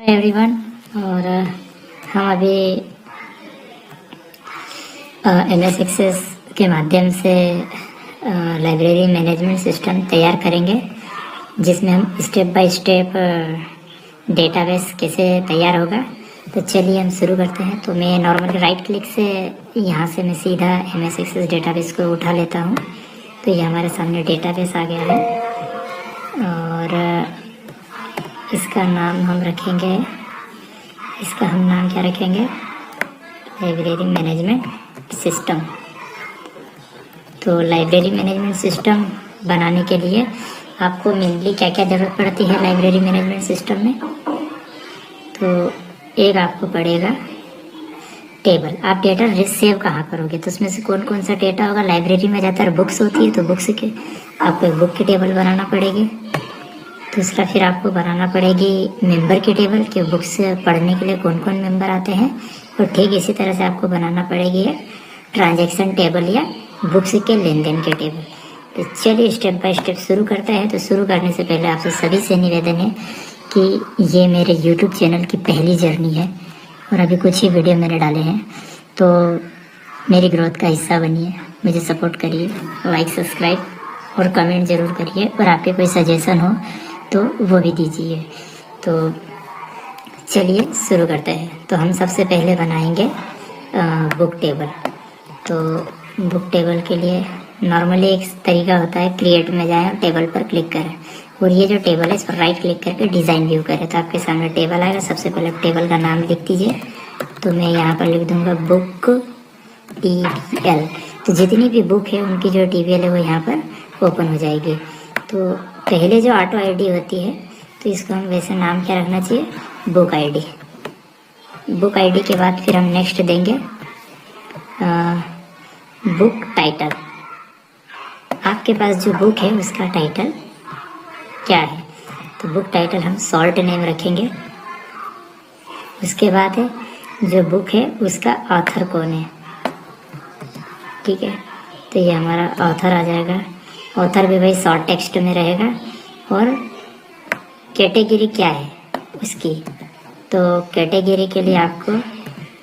Everyone. और हम अभी MS एक्सेस के माध्यम से लाइब्रेरी मैनेजमेंट सिस्टम तैयार करेंगे, जिसमें हम स्टेप बाय स्टेप डेटाबेस कैसे तैयार होगा। तो चलिए हम शुरू करते हैं। तो मैं नॉर्मली राइट क्लिक से यहाँ से मैं सीधा MS एक्सेस डेटाबेस को उठा लेता हूँ। तो ये हमारे सामने डेटाबेस आ गया है और इसका नाम हम रखेंगे, इसका हम नाम क्या रखेंगे, लाइब्रेरी मैनेजमेंट सिस्टम। तो लाइब्रेरी मैनेजमेंट सिस्टम बनाने के लिए आपको मेनली क्या क्या ज़रूरत पड़ती है लाइब्रेरी मैनेजमेंट सिस्टम में। तो एक आपको पड़ेगा टेबल। आप डेटा सेव कहाँ करोगे, तो उसमें से कौन कौन सा डेटा होगा। लाइब्रेरी में ज़्यादातर बुक्स होती है, तो बुक्स के आपको एक बुक की टेबल बनाना पड़ेगी। दूसरा फिर आपको बनाना पड़ेगी मेंबर की टेबल, कि बुक्स पढ़ने के लिए कौन कौन मेंबर आते हैं। और ठीक इसी तरह से आपको बनाना पड़ेगी ट्रांजैक्शन टेबल या बुक्स के लेन देन के टेबल। तो चलिए स्टेप बाय स्टेप शुरू करते हैं। तो शुरू करने से पहले आपसे सभी से निवेदन है कि ये मेरे YouTube चैनल की पहली जर्नी है और अभी कुछ ही वीडियो मैंने डाले हैं, तो मेरी ग्रोथ का हिस्सा बनिए, मुझे सपोर्ट करिए, लाइक सब्सक्राइब और कमेंट ज़रूर करिए। और आपके कोई सजेशन हो तो वो भी दीजिए। तो चलिए शुरू करते हैं। तो हम सबसे पहले बनाएंगे बुक टेबल। तो बुक टेबल के लिए नॉर्मली एक तरीका होता है, क्रिएट में जाएं और टेबल पर क्लिक करें और ये जो टेबल है इस पर राइट क्लिक करके डिज़ाइन व्यू करें। तो आपके सामने टेबल आएगा। सबसे पहले टेबल का नाम लिख दीजिए। तो मैं यहाँ पर लिख दूँगा बुक TBL। तो जितनी भी बुक है उनकी जो TBL है वो यहाँ पर ओपन हो जाएगी। तो पहले जो ऑटो ID होती है, तो इसको हम वैसे नाम क्या रखना चाहिए, बुक ID। बुक ID के बाद फिर हम नेक्स्ट देंगे बुक टाइटल। आपके पास जो बुक है उसका टाइटल क्या है, तो बुक टाइटल हम शॉर्ट नेम रखेंगे। उसके बाद है जो बुक है उसका ऑथर कौन है, ठीक है। तो ये हमारा ऑथर आ जाएगा। ऑथर भी भाई शॉर्ट टेक्स्ट में रहेगा। और कैटेगरी क्या है उसकी, तो कैटेगरी के लिए आपको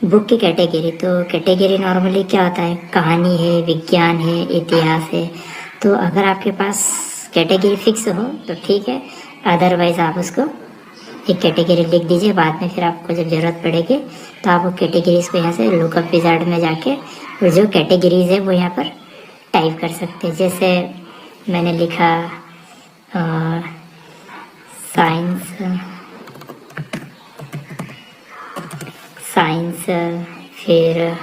बुक की कैटेगरी, तो कैटेगरी नॉर्मली क्या होता है, कहानी है, विज्ञान है, इतिहास है। तो अगर आपके पास कैटेगरी फिक्स हो तो ठीक है, अदरवाइज आप उसको एक कैटेगरी लिख दीजिए। बाद में फिर आपको जब ज़रूरत पड़ेगी तो आप वो कैटेगरीज को यहाँ से लुकअप विजार्ड में जाके और जो कैटेगरीज है वो यहाँ पर टाइप कर सकते हैं। जैसे मैंने लिखा साइंस, फिर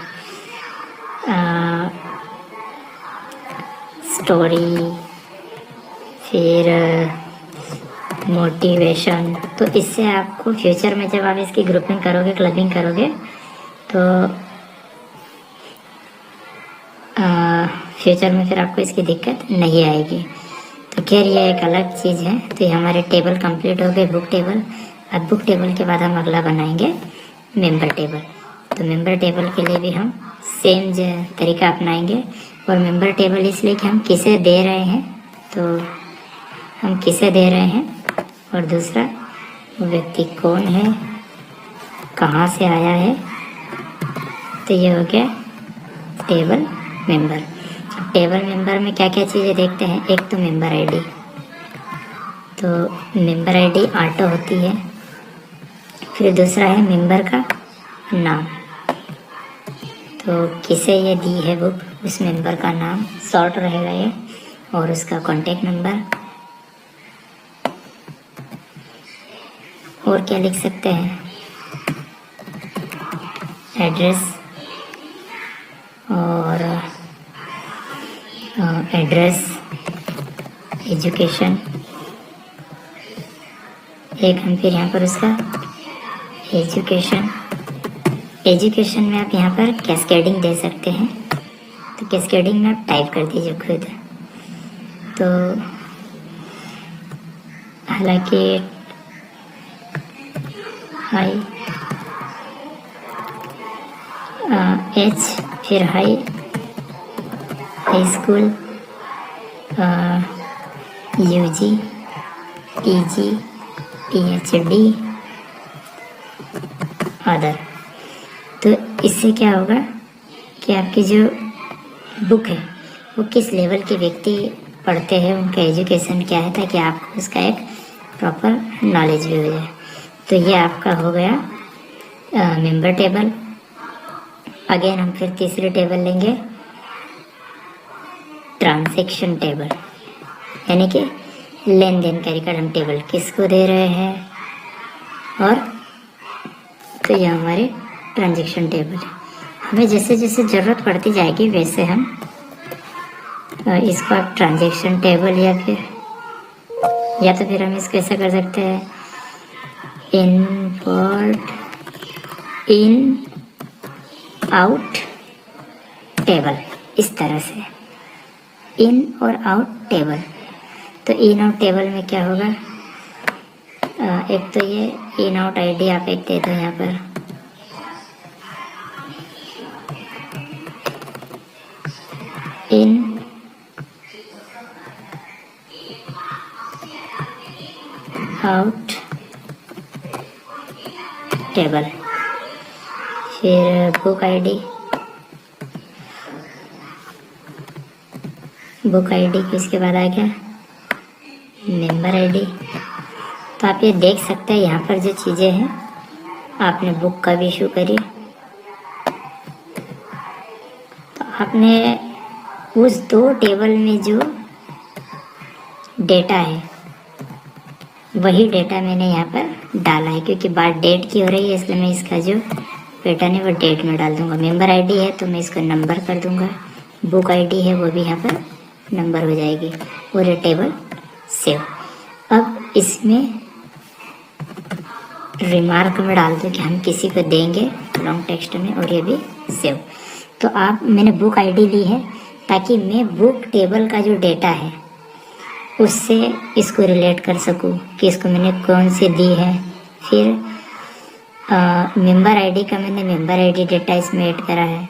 स्टोरी, फिर मोटिवेशन। तो इससे आपको फ्यूचर में जब आप इसकी ग्रुपिंग करोगे, क्लबिंग करोगे, तो फ्यूचर में फिर आपको इसकी दिक्कत नहीं आएगी। तो खैर ये एक अलग चीज़ है। तो ये हमारे टेबल कंप्लीट हो गए, बुक टेबल। अब बुक टेबल के बाद हम अगला बनाएंगे मेंबर टेबल। तो मेंबर टेबल के लिए भी हम सेम तरीका अपनाएंगे। और मेंबर टेबल इसलिए कि हम किसे दे रहे हैं, तो हम किसे दे रहे हैं, और दूसरा वो व्यक्ति कौन है, कहाँ से आया है। तो ये हो गया टेबल मेंबर। टेबल मेंबर में क्या क्या चीज़ें देखते हैं, एक तो मेंबर ID। तो मेंबर ID ऑटो होती है। फिर दूसरा है मेंबर का नाम, तो किसे ये दी है बुक, उस मेंबर का नाम शॉर्ट रहेगा ये, और उसका कॉन्टेक्ट नंबर। और क्या लिख सकते हैं, एड्रेस, और एड्रेस, एजुकेशन। एक हम फिर यहाँ पर उसका एजुकेशन में आप यहाँ पर कैस्केडिंग दे सकते हैं। तो कैस्केडिंग में आप टाइप कर दीजिए खुद। तो हालांकि हाई H, फिर high school, UG, PG, PhD, other. तो इससे क्या होगा कि आपकी जो बुक है वो किस लेवल के व्यक्ति पढ़ते हैं, उनका एजुकेशन क्या है, ताकि आपको उसका एक प्रॉपर नॉलेज भी हो जाए। तो ये आपका हो गया मेंबर टेबल। अगेन हम फिर तीसरी टेबल लेंगे, ट्रांजैक्शन टेबल, यानी कि लेन देन का रिकॉर्ड हम टेबल किसको दे रहे हैं। और तो ये हमारे ट्रांजैक्शन टेबल है। हमें जैसे जैसे ज़रूरत पड़ती जाएगी वैसे हम इसको आप ट्रांजैक्शन टेबल या तो फिर हम इसको ऐसा कर सकते हैं, इनवर्ट इन आउट टेबल, इस तरह से इन और आउट टेबल। तो इन आउट टेबल में क्या होगा, एक तो ये इन आउट आईडी आप एक दे दो यहाँ पर, इन आउट टेबल। फिर बुक आईडी, बुक आईडी इसके बाद आ गया मेंबर आईडी। तो आप ये देख सकते हैं यहाँ पर जो चीज़ें हैं, आपने बुक का भी इशू करी, तो आपने उस 2 टेबल में जो डेटा है वही डेटा मैंने यहाँ पर डाला है, क्योंकि बात डेट की हो रही है इसलिए मैं इसका जो पैटर्न है वो डेट में डाल दूंगा। मेंबर आईडी है तो मैं इसको नंबर कर दूंगा, बुक आईडी है वो भी यहाँ पर नंबर हो जाएगी, और ये टेबल सेव। अब इसमें रिमार्क में डाल दो कि हम किसी को देंगे लॉन्ग टेक्स्ट में, और ये भी सेव। तो मैंने बुक आईडी ली है ताकि मैं बुक टेबल का जो डेटा है उससे इसको रिलेट कर सकूं कि इसको मैंने कौन सी दी है। फिर मेंबर आईडी का मैंने मेंबर आईडी डेटा इसमें ऐड करा है।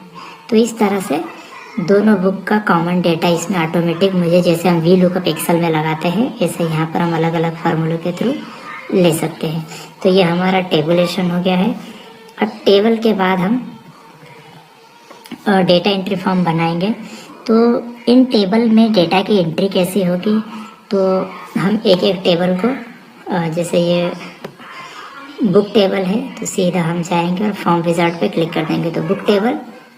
तो इस तरह से दोनों बुक का कॉमन डेटा इसमें ऑटोमेटिक, मुझे जैसे हम वी लुकअप एक्सेल में लगाते हैं ऐसे यहाँ पर हम अलग अलग फार्मूलों के थ्रू ले सकते हैं। तो ये हमारा टेबुलेशन हो गया है। अब टेबल के बाद हम डेटा एंट्री फॉर्म बनाएंगे। तो इन टेबल में डेटा की एंट्री कैसी होगी, तो हम एक एक टेबल को जैसे ये बुक टेबल है तो सीधा हम जाएंगे और फॉर्म विजार्ड पे क्लिक कर देंगे, तो book table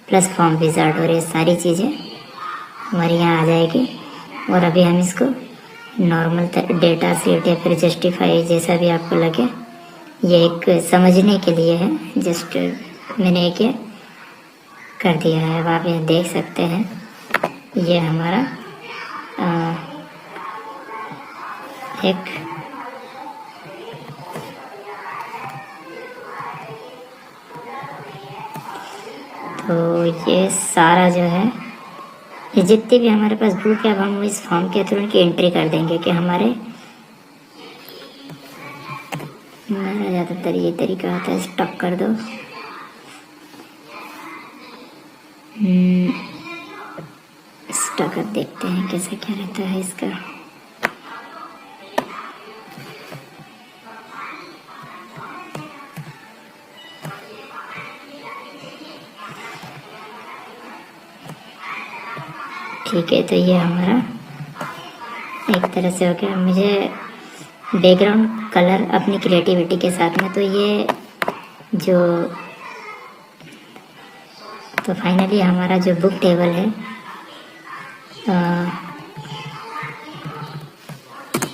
plus form wizard और ये सारी चीज़ें हमारे यहाँ आ जाएगी। और अभी हम इसको नॉर्मल डेटा सीट या फिर जस्टिफाई जैसा भी आपको लगे, ये एक समझने के लिए है, जस्ट मैंने एक ये कर दिया है। अब आप यहाँ देख सकते हैं ये हमारा एक तो ये सारा जो है, ये जितने भी हमारे पास बुक है अब हम इस फॉर्म के थ्रू इनकी एंट्री कर देंगे कि हमारा ज़्यादातर ये तरीका होता है, स्टॉप कर दो। स्टॉक अब देखते हैं कैसा क्या रहता है इसका। ठीक है, तो ये हमारा एक तरह से हो गया। मुझे बैकग्राउंड कलर अपनी क्रिएटिविटी के साथ में, तो ये जो तो फाइनली हमारा जो बुक टेबल है,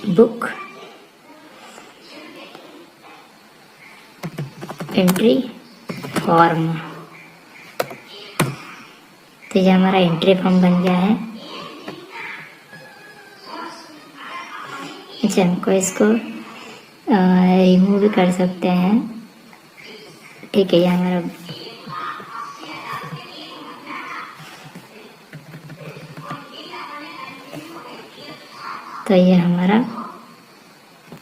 बुक एंट्री फॉर्म, तो ये हमारा एंट्री फॉर्म बन गया है। अच्छा, हमको इसको रिमूव भी कर सकते हैं। ठीक है, ये हमारा तो ये हमारा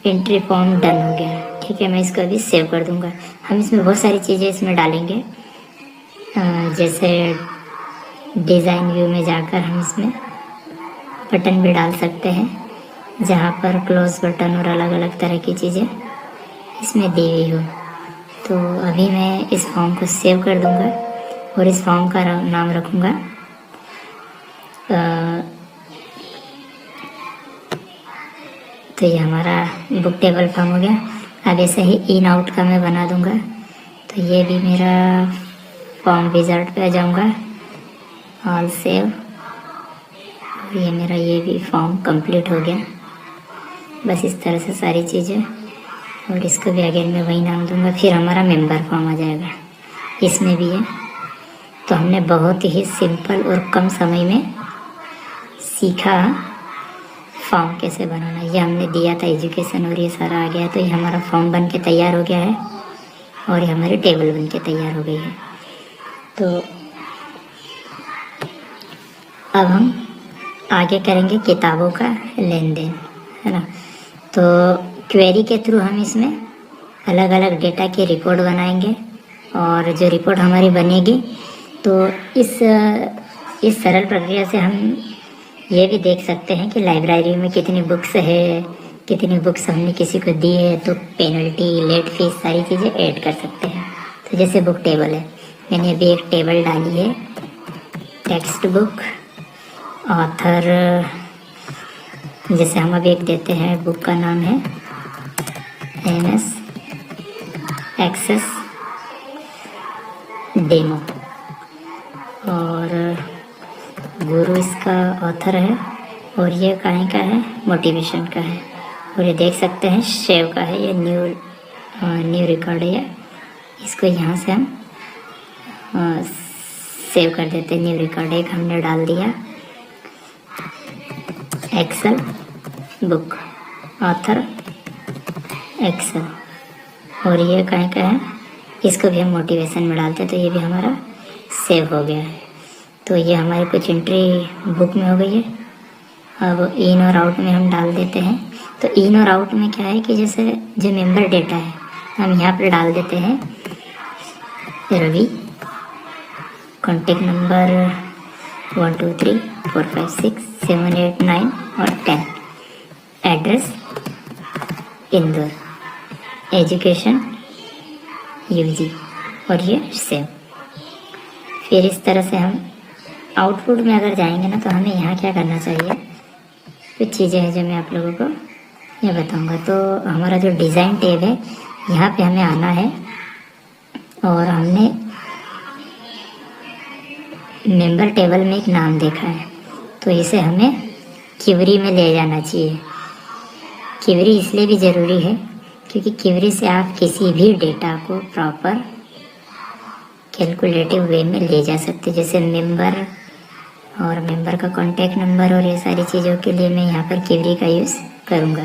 एंट्री फॉर्म डन हो गया। ठीक है, मैं इसको अभी सेव कर दूंगा। हम इसमें बहुत सारी चीज़ें इसमें डालेंगे, जैसे डिज़ाइन व्यू में जाकर हम इसमें बटन भी डाल सकते हैं, जहाँ पर क्लोज बटन और अलग अलग तरह की चीज़ें इसमें दी हुई हो। तो अभी मैं इस फॉर्म को सेव कर दूंगा और इस फॉर्म का नाम रखूँगा तो ये हमारा बुक टेबल फॉर्म हो गया। अब ऐसे ही इन आउट का मैं बना दूंगा। तो ये भी मेरा फॉर्म विजार्ड पे आ जाऊंगा, ऑल सेव, और ये मेरा ये भी फॉर्म कंप्लीट हो गया। बस इस तरह से सारी चीज़ें, और इसको भी अगेन मैं वही नाम दूंगा। फिर हमारा मेंबर फॉर्म आ जाएगा, इसमें भी है। तो हमने बहुत ही सिंपल और कम समय में सीखा फॉर्म कैसे बनाना। ये हमने दिया था एजुकेशन और ये सारा आ गया। तो ये हमारा फॉर्म बन के तैयार हो गया है और ये हमारी टेबल बन के तैयार हो गई है। तो अब हम आगे करेंगे किताबों का लेन देन, है ना। तो क्वेरी के थ्रू हम इसमें अलग अलग डेटा की रिपोर्ट बनाएंगे, और जो रिपोर्ट हमारी बनेगी तो इस सरल प्रक्रिया से हम ये भी देख सकते हैं कि लाइब्रेरी में कितनी बुक्स है, कितनी बुक्स हमने किसी को दी है, तो पेनल्टी, लेट फीस, सारी चीज़ें ऐड कर सकते हैं। तो जैसे बुक टेबल है, मैंने अभी एक टेबल डाली है, टेक्स्ट बुक, ऑथर, जैसे हम अभी एक देते हैं, बुक का नाम है MS एक्सेस डेमो, और गुरु इसका ऑथर है, और ये कहीं का है, मोटिवेशन का है। और ये देख सकते हैं शेव का है, ये न्यू रिकॉर्ड है। इसको यहाँ से हम सेव कर देते हैं। न्यू रिकॉर्ड एक हमने डाल दिया, एक्सेल बुक, ऑथर एक्सेल, और ये कहीं का है, इसको भी हम मोटिवेशन में डालते हैं। तो ये भी हमारा सेव हो गया है। तो ये हमारी कुछ एंट्री बुक में हो गई है। अब इन और आउट में हम डाल देते हैं। तो इन और आउट में क्या है कि जैसे जो मेंबर डेटा है हम यहाँ पर डाल देते हैं, रवि, कॉन्टेक्ट नंबर 1 2 3 4 5 6 7 8 9 और 10, एड्रेस इंदौर, एजुकेशन UG, और ये सेव। फिर इस तरह से हम आउटपुट में अगर जाएंगे ना, तो हमें यहाँ क्या करना चाहिए, कुछ चीज़ें हैं जो मैं आप लोगों को ये बताऊंगा। तो हमारा जो डिज़ाइन टैब है, यहाँ पे हमें आना है, और हमने मेंबर टेबल में एक नाम देखा है, तो इसे हमें क्वेरी में ले जाना चाहिए। क्वेरी इसलिए भी ज़रूरी है क्योंकि क्वेरी से आप किसी भी डेटा को प्रॉपर कैलकुलेटिव वे में ले जा सकते। जैसे मेंबर और मेंबर का कॉन्टैक्ट नंबर और ये सारी चीज़ों के लिए मैं यहाँ पर क्वेरी का यूज़ करूँगा।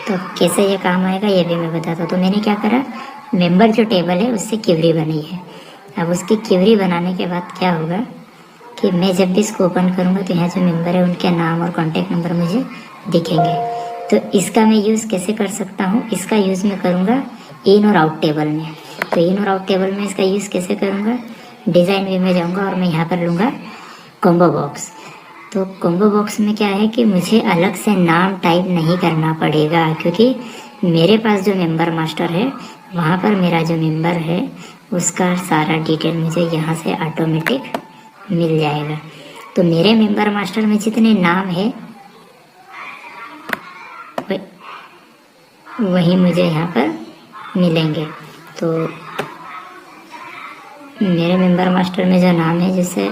तो कैसे ये काम आएगा ये भी मैं बताता हूँ। तो मैंने क्या करा, मेंबर जो टेबल है उससे क्वेरी बनी है। अब उसकी क्वेरी बनाने के बाद क्या होगा कि मैं जब भी इसको ओपन करूँगा तो यहाँ जो मेंबर है उनके नाम और कॉन्टैक्ट नंबर मुझे दिखेंगे। तो इसका मैं यूज़ कैसे कर सकता हूँ, इसका यूज़ मैं करूँगा इन और आउट टेबल में। तो इन और आउट टेबल में इसका यूज़ कैसे करूँगा, डिज़ाइन वे में जाऊँगा और मैं यहाँ पर लूँगा कॉम्बो बॉक्स। तो कॉम्बो बॉक्स में क्या है कि मुझे अलग से नाम टाइप नहीं करना पड़ेगा, क्योंकि मेरे पास जो मेंबर मास्टर है वहाँ पर मेरा जो मेंबर है उसका सारा डिटेल मुझे यहाँ से ऑटोमेटिक मिल जाएगा। तो मेरे मेंबर मास्टर में जितने नाम है वही मुझे यहाँ पर मिलेंगे। तो मेरे मेंबर मास्टर में जो नाम है, जैसे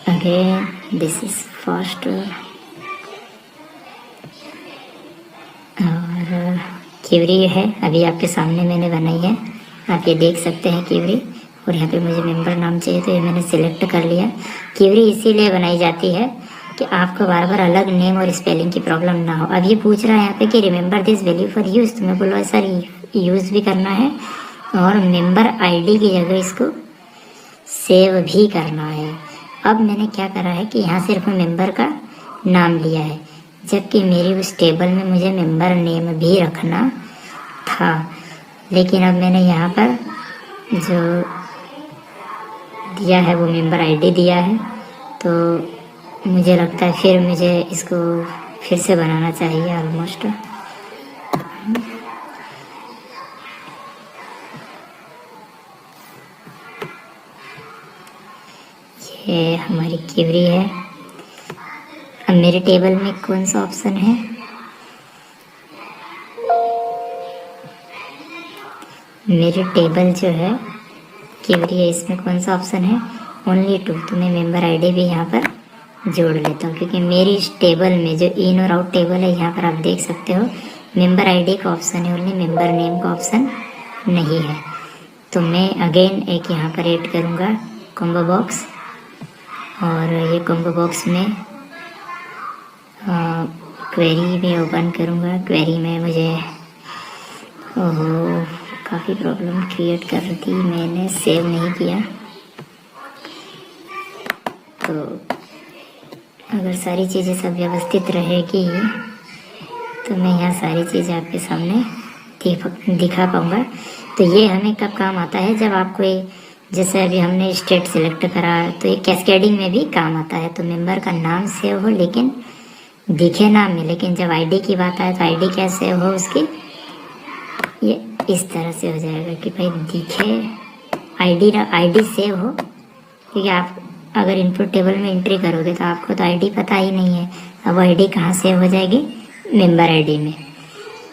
अगेन दिस इज फर्स्ट, और क्वेरी है अभी आपके सामने मैंने बनाई है, आप ये देख सकते हैं क्वेरी। और यहाँ पे मुझे मेंबर नाम चाहिए तो ये मैंने सिलेक्ट कर लिया। क्वेरी इसीलिए बनाई जाती है कि आपको बार बार अलग नेम और स्पेलिंग की प्रॉब्लम ना हो। अब ये पूछ रहा है यहाँ पे कि remember this value for use, तो मैं बोला सर यूज़ भी करना है और मेंबर आईडी की जगह इसको सेव भी करना है। अब मैंने क्या करा है कि यहाँ सिर्फ मेंबर का नाम लिया है, जबकि मेरी उस टेबल में मुझे मेंबर नेम भी रखना था। लेकिन अब मैंने यहाँ पर जो दिया है वो मेंबर आईडी दिया है, तो मुझे लगता है फिर मुझे इसको फिर से बनाना चाहिए ऑलमोस्ट। ये हमारी क्वेरी है। अब मेरे टेबल में कौन सा ऑप्शन है? मेरे टेबल जो है क्वेरी है, इसमें कौन सा ऑप्शन है? ओनली 2। तो मैं मेंबर आईडी भी यहाँ पर जोड़ लेता हूँ, क्योंकि मेरी इस टेबल में जो इन और आउट टेबल है, यहाँ पर आप देख सकते हो मेंबर आईडी का ऑप्शन है, ओनली मेंबर नेम का ऑप्शन नहीं है। तो मैं अगेन एक यहाँ पर ऐड करूँगा कॉम्बो बॉक्स, और ये कॉम्बो बॉक्स में क्वेरी में ओपन करूँगा। क्वेरी में मुझे ओहो काफ़ी प्रॉब्लम क्रिएट कर रही थी, मैंने सेव नहीं किया। तो अगर सारी चीज़ें सब व्यवस्थित रहेगी तो मैं यहाँ सारी चीज़ें आपके सामने दिखा पाऊँगा। तो ये हमें कब काम आता है? जब आपको जैसे अभी हमने स्टेट सिलेक्ट करा, तो ये कैस्केडिंग में भी काम आता है। तो मेंबर का नाम सेव हो लेकिन दिखे नाम में, लेकिन जब आईडी की बात आए तो आईडी क्या सेव हो उसकी, ये इस तरह से हो जाएगा कि भाई दिखे आईडी सेव हो। क्योंकि आप अगर इनपुट टेबल में एंट्री करोगे तो आपको तो आईडी पता ही नहीं है, अब आईडी कहाँ सेव हो जाएगी? मेंबर आईडी में।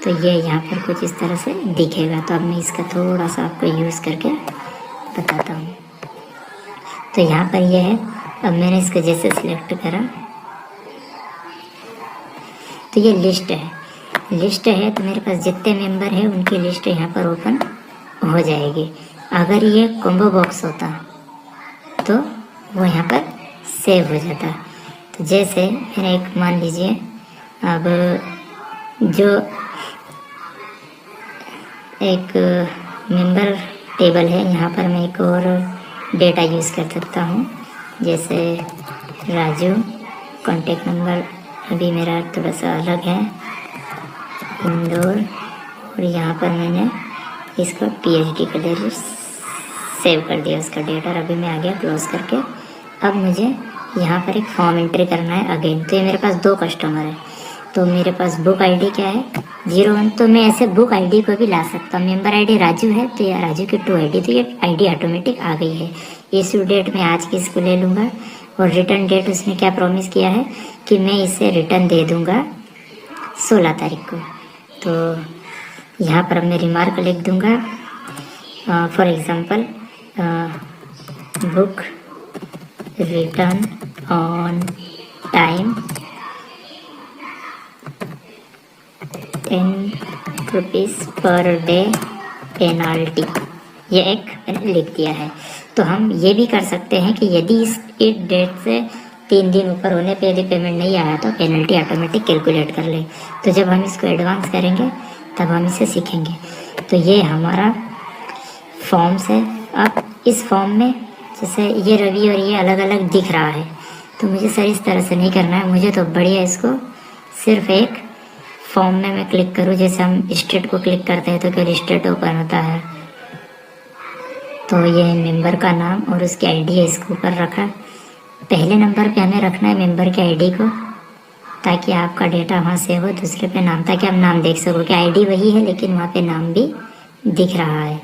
तो ये यहाँ पर कुछ इस तरह से दिखेगा। तो अब मैं इसका थोड़ा सा आपको यूज़ करके बताता हूँ। तो यहाँ पर ये है। अब मैंने इसको जैसे सिलेक्ट करा तो ये लिस्ट है। तो मेरे पास जितने मेंबर हैं उनकी लिस्ट यहाँ पर ओपन हो जाएगी। अगर ये कॉम्बो बॉक्स होता तो वो यहाँ पर सेव हो जाता। तो जैसे मैंने एक मान लीजिए, अब जो एक मेंबर टेबल है, यहाँ पर मैं एक और डेटा यूज़ कर सकता हूँ, जैसे राजू। कॉन्टेक्ट नंबर अभी मेरा थोड़ा सा अलग है, इंदौर। और यहाँ पर मैंने इसको PhD के लिए सेव कर दिया उसका डेटा। और अभी मैं आ गया क्लोज करके। अब मुझे यहाँ पर एक फॉर्म एंट्री करना है अगेन। तो ये मेरे पास 2 कस्टमर है। तो मेरे पास बुक आईडी क्या है? 01। तो मैं ऐसे बुक आईडी को भी ला सकता हूँ। मेंबर आईडी राजू है तो ये राजू की 2 आईडी, तो ये आईडी ऑटोमेटिक आ गई है। इशू डेट मैं आज की इसको ले लूँगा, और रिटर्न डेट उसने क्या प्रॉमिस किया है कि मैं इसे रिटर्न दे दूँगा 16 तारीख को। तो यहाँ पर मैं रिमार्क लिख दूँगा, for example book return on time 10 rupees per day penalty. ये एक मैंने लिख दिया है। तो हम ये भी कर सकते हैं कि यदि इस डेट से 3 दिन ऊपर होने पे यदि पेमेंट नहीं आया तो पेनल्टी ऑटोमेटिक कैलकुलेट कर ले। तो जब हम इसको एडवांस करेंगे तब हम इसे सीखेंगे। तो ये हमारा फॉर्म्स है। अब इस फॉर्म में जैसे ये रवि और ये अलग अलग दिख रहा है, तो मुझे सर इस तरह से नहीं करना है। मुझे तो बढ़िया इसको सिर्फ एक फॉर्म में मैं क्लिक करूँ, जैसे हम स्टेट को क्लिक करते हैं तो फिर स्टेट ओपन होता है। तो ये मेंबर का नाम और उसकी आईडी है, इसको ऊपर रखा। पहले नंबर पे हमें रखना है मेंबर की आईडी को, ताकि आपका डेटा वहाँ सेव हो। दूसरे पे नाम, ताकि आप नाम देख सको कि आईडी वही है लेकिन वहाँ पे नाम भी दिख रहा है।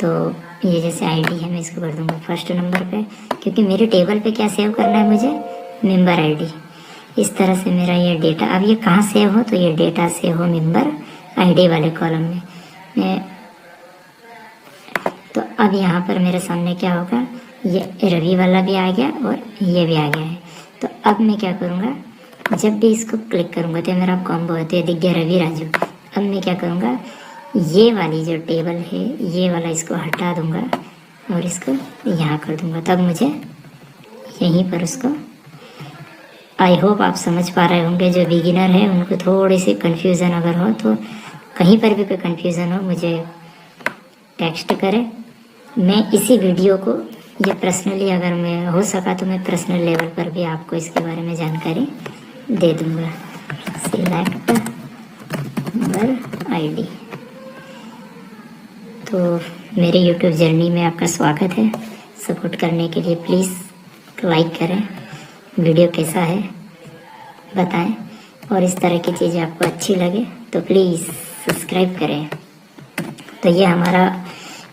तो ये जैसे आईडी है मैं इसको कर दूँगा फर्स्ट नंबर पे, क्योंकि मेरे टेबल पे क्या सेव करना है मुझे? Member ID. इस तरह से मेरा ये डेटा, अब ये कहाँ सेव हो? तो ये डेटा सेव हो मेंबर आईडी वाले कॉलम में। तो अब यहाँ पर मेरे सामने क्या होगा? ये रवि वाला भी आ गया और ये भी आ गया है। तो अब मैं क्या करूँगा, जब भी इसको क्लिक करूँगा तो मेरा कॉम्बो होते दिख गया रवि राजू। अब मैं क्या करूँगा, ये वाली जो टेबल है ये वाला इसको हटा दूँगा और इसको यहाँ कर दूँगा। तब मुझे यहीं पर उसको, आई होप आप समझ पा रहे होंगे। जो बिगिनर है उनको थोड़ी सी कन्फ्यूज़न अगर हो, तो कहीं पर भी कोई कन्फ्यूज़न हो मुझे टेक्स्ट करें। मैं इसी वीडियो को ये पर्सनली अगर मैं हो सका तो मैं पर्सनल लेवल पर भी आपको इसके बारे में जानकारी दे दूँगा। Select member ID. तो मेरे यूट्यूब जर्नी में आपका स्वागत है। सपोर्ट करने के लिए प्लीज़ लाइक करें। वीडियो कैसा है बताएं। और इस तरह की चीज़ें आपको अच्छी लगे तो प्लीज़ सब्सक्राइब करें। तो ये हमारा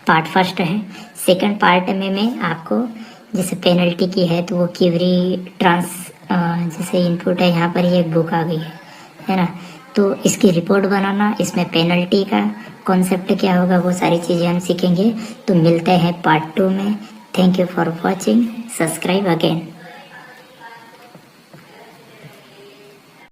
पार्ट फर्स्ट है। सेकंड पार्ट में मैं आपको जैसे पेनल्टी की है तो वो क्वेरी ट्रांस जैसे इनपुट है, यहाँ पर ये एक बुक आ गई है ना, तो इसकी रिपोर्ट बनाना, इसमें पेनल्टी का कॉन्सेप्ट क्या होगा, वो सारी चीज़ें हम सीखेंगे। तो मिलते हैं पार्ट 2 में। Thank you for watching, subscribe again.